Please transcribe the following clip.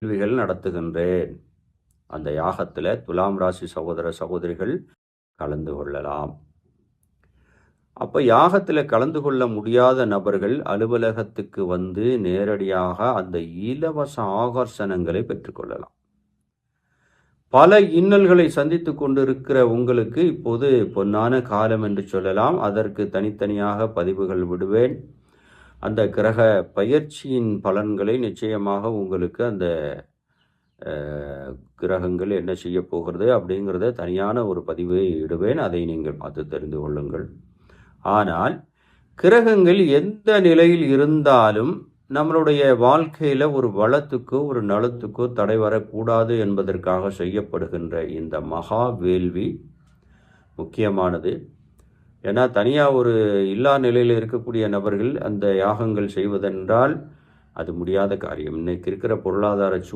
கேள்விகள் நடத்துகின்றேன். அந்த யாகத்தில் துலாம் ராசி சகோதர சகோதரிகள் கலந்து கொள்ளலாம். அப்போ யாகத்தில் கலந்து கொள்ள முடியாத நபர்கள் அலுவலகத்துக்கு வந்து நேரடியாக அந்த இலவச ஆகர்ஷணங்களை பெற்றுக்கொள்ளலாம். பல இன்னல்களை சந்தித்து கொண்டிருக்கிற உங்களுக்கு இப்போது பொன்னான காலம் என்று சொல்லலாம். அதற்கு தனித்தனியாக பதிவுகள் விடுவேன். அந்த கிரக பயிற்சியின் பலன்களை நிச்சயமாக உங்களுக்கு அந்த கிரகங்கள் என்ன செய்ய போகிறது அப்படிங்கிறத தனியான ஒரு பதிவை இடுவேன். அதை நீங்கள் பார்த்து தெரிந்து கொள்ளுங்கள். ஆனால் கிரகங்கள் எந்த நிலையில் இருந்தாலும் நம்மளுடைய வாழ்க்கையில் ஒரு வளத்துக்கோ ஒரு நலத்துக்கோ தடை வரக்கூடாது என்பதற்காக செய்யப்படுகின்ற இந்த மகா வேள்வி முக்கியமானது. ஏன்னா தனியாக ஒரு இல்லா நிலையில் இருக்கக்கூடிய நபர்கள் அந்த யாகங்கள் செய்வதென்றால் அது முடியாத காரியம். இன்னைக்கு இருக்கிற பொருளாதார